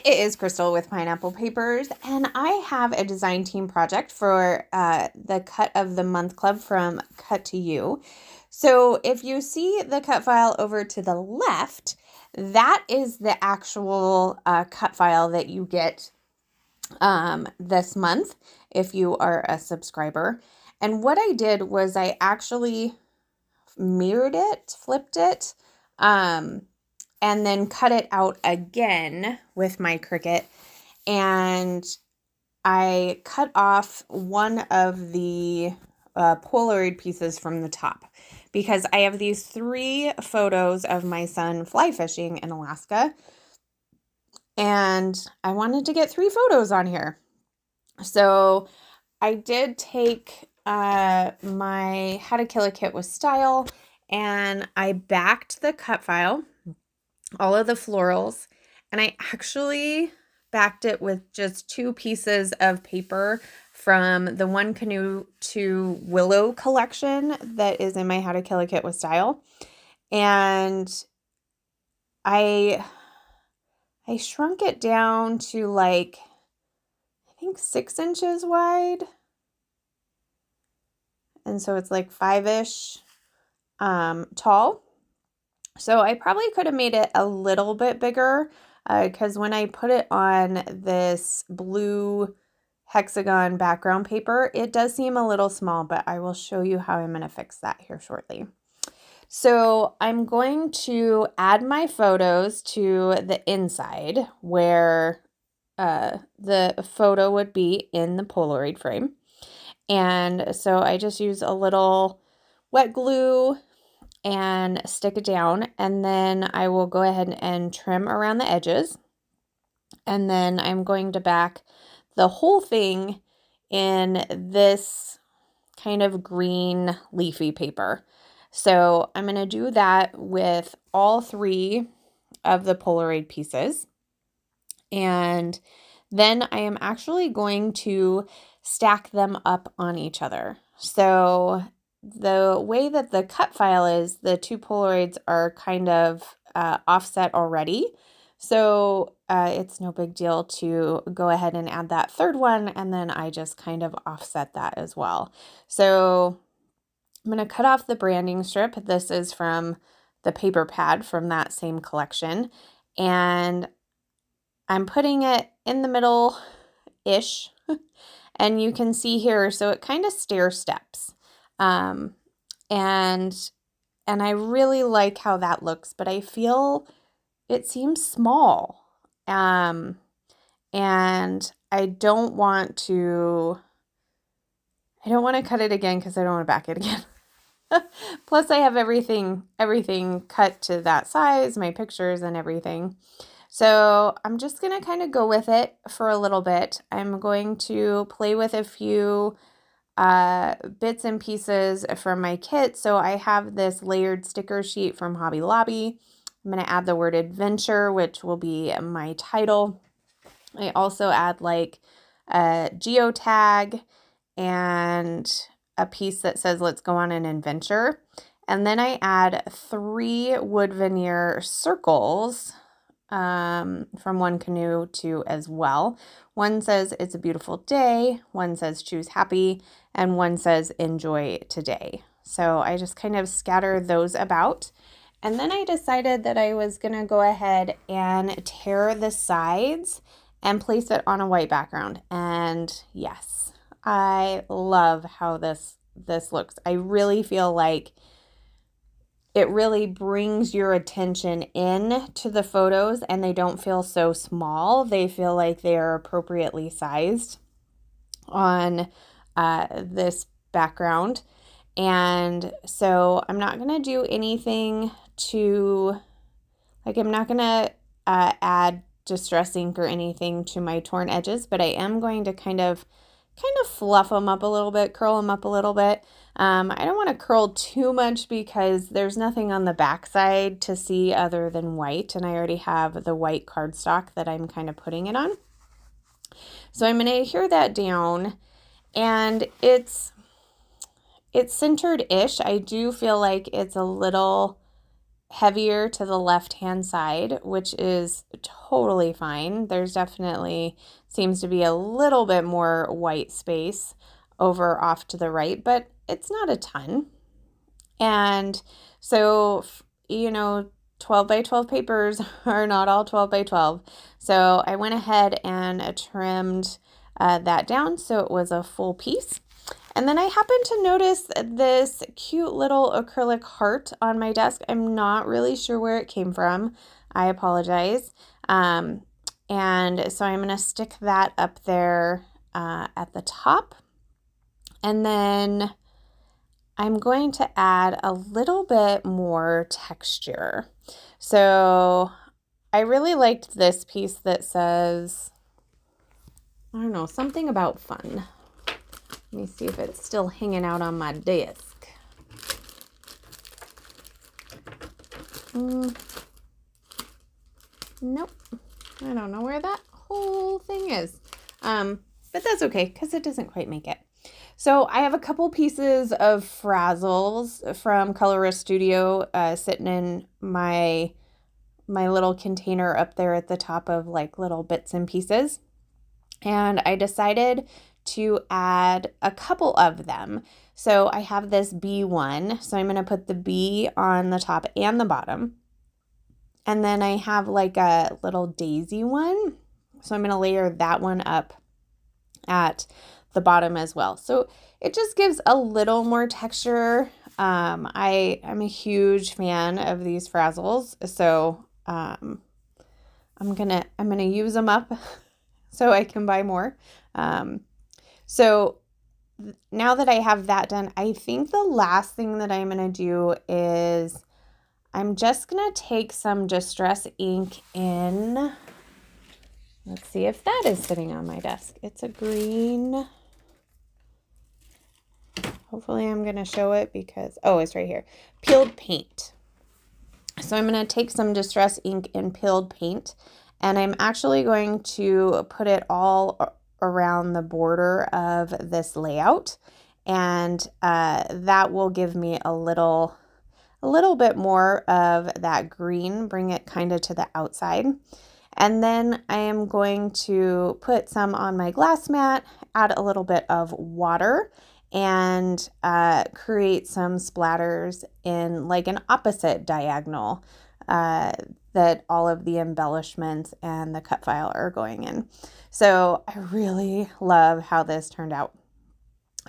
It is Crystal with Pineapple Papers, and I have a design team project for the Cut of the Month Club from Cut to You. So if you see the cut file over to the left, that is the actual cut file that you get this month if you are a subscriber. And what I did was I actually mirrored it, flipped it, and then cut it out again with my Cricut. And I cut off one of the Polaroid pieces from the top because I have these 3 photos of my son fly fishing in Alaska. And I wanted to get 3 photos on here. So I did take my How to Kill a Kit with Style, and I backed the cut file, all of the florals, and I actually backed it with just 2 pieces of paper from the One Canoe to Willow collection that is in my How to Kill a Kit with Style. And I shrunk it down to like, I think 6 inches wide. And so it's like 5-ish tall. So I probably could have made it a little bit bigger because when I put it on this blue hexagon background paper, it does seem a little small, but I will show you how I'm going to fix that here shortly. So I'm going to add my photos to the inside where the photo would be in the Polaroid frame. And so I just use a little wet glue and stick it down, and then I will go ahead and trim around the edges. And then I'm going to back the whole thing in this kind of green leafy paper. So I'm going to do that with all 3 of the Polaroid pieces. And then I am actually going to stack them up on each other. So the way that the cut file is, the 2 Polaroids are kind of offset already. So it's no big deal to go ahead and add that 3rd one, and then I just kind of offset that as well. So I'm going to cut off the branding strip. This is from the paper pad from that same collection. And I'm putting it in the middle-ish. And you can see here, so it kind of stair steps. And I really like how that looks, but I feel it seems small. And I don't want to cut it again because I don't want to back it again. Plus I have everything cut to that size, my pictures and everything. So I'm just going to kind of go with it for a little bit. I'm going to play with a few bits and pieces from my kit. So I have this layered sticker sheet from Hobby Lobby. I'm going to add the word adventure, which will be my title. I also add like a geotag and a piece that says let's go on an adventure. And then I add 3 wood veneer circles from One Canoe to as well. One says it's a beautiful day, one says choose happy, and one says enjoy today. So I just kind of scatter those about. And then I decided that I was going to go ahead and tear the sides and place it on a white background. And yes, I love how this looks. I really feel like it really brings your attention in to the photos, and they don't feel so small. They feel like they are appropriately sized on this background. And so I'm not going to do anything to, like, I'm not going to add distress ink or anything to my torn edges, but I am going to kind of fluff them up a little bit, curl them up a little bit. I don't want to curl too much because there's nothing on the back side to see other than white, and I already have the white cardstock that I'm kind of putting it on. So I'm going to adhere that down, and it's centered-ish. I do feel like it's a little heavier to the left-hand side, which is totally fine. There's definitely seems to be a little bit more white space over off to the right, but it's not a ton. And so, you know, 12 by 12 papers are not all 12 by 12. So I went ahead and trimmed that down so it was a full piece. And then I happened to notice this cute little acrylic heart on my desk. I'm not really sure where it came from. I apologize. And so I'm going to stick that up there at the top. And then I'm going to add a little bit more texture. So I really liked this piece that says, I don't know, something about fun. Let me see if it's still hanging out on my desk. Nope. I don't know where that whole thing is. But that's okay because it doesn't quite make it. So I have a couple pieces of frazzles from Colorist Studio sitting in my little container up there at the top of like little bits and pieces. And I decided to add a couple of them. So I have this B one. So I'm going to put the B on the top and the bottom. And then I have like a little daisy one. So I'm going to layer that one up at the bottom as well. So it just gives a little more texture. I'm a huge fan of these frazzles. So I'm gonna use them up so I can buy more. So now that I have that done, I think the last thing that I'm going to do is I'm just going to take some Distress ink in. Let's see if that is sitting on my desk. It's a green. Hopefully I'm going to show it because, oh, it's right here. Peeled paint. So I'm going to take some Distress ink in peeled paint, and I'm actually going to put it all around the border of this layout, and that will give me a little bit more of that green, bring it kind of to the outside. And then I am going to put some on my glass mat, add a little bit of water, and create some splatters in like an opposite diagonal that all of the embellishments and the cut file are going in. So I really love how this turned out.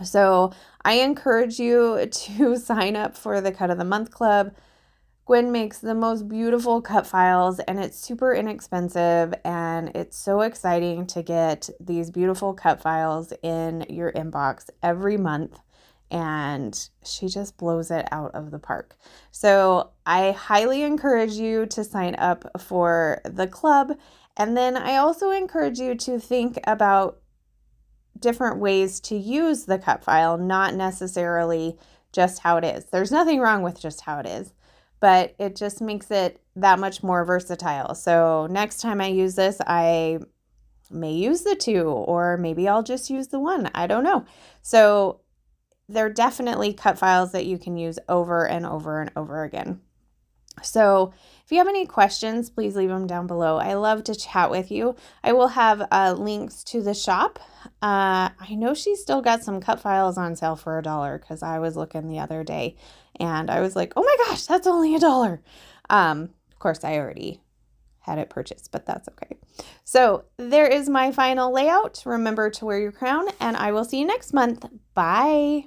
So I encourage you to sign up for the Cut of the Month Club. Gwen makes the most beautiful cut files, and it's super inexpensive, and it's so exciting to get these beautiful cut files in your inbox every month, and she just blows it out of the park. So I highly encourage you to sign up for the club, and then I also encourage you to think about different ways to use the cut file, not necessarily just how it is. There's nothing wrong with just how it is, but it just makes it that much more versatile. So next time I use this, I may use the 2, or maybe I'll just use the 1. I don't know. So they're definitely cut files that you can use over and over and over again. So if you have any questions, please leave them down below. I love to chat with you. I will have links to the shop. I know she's still got some cut files on sale for $1 because I was looking the other day and I was like, oh my gosh, that's only $1. Of course, I already had it purchased, but that's okay. So there is my final layout. Remember to wear your crown, and I will see you next month. Bye.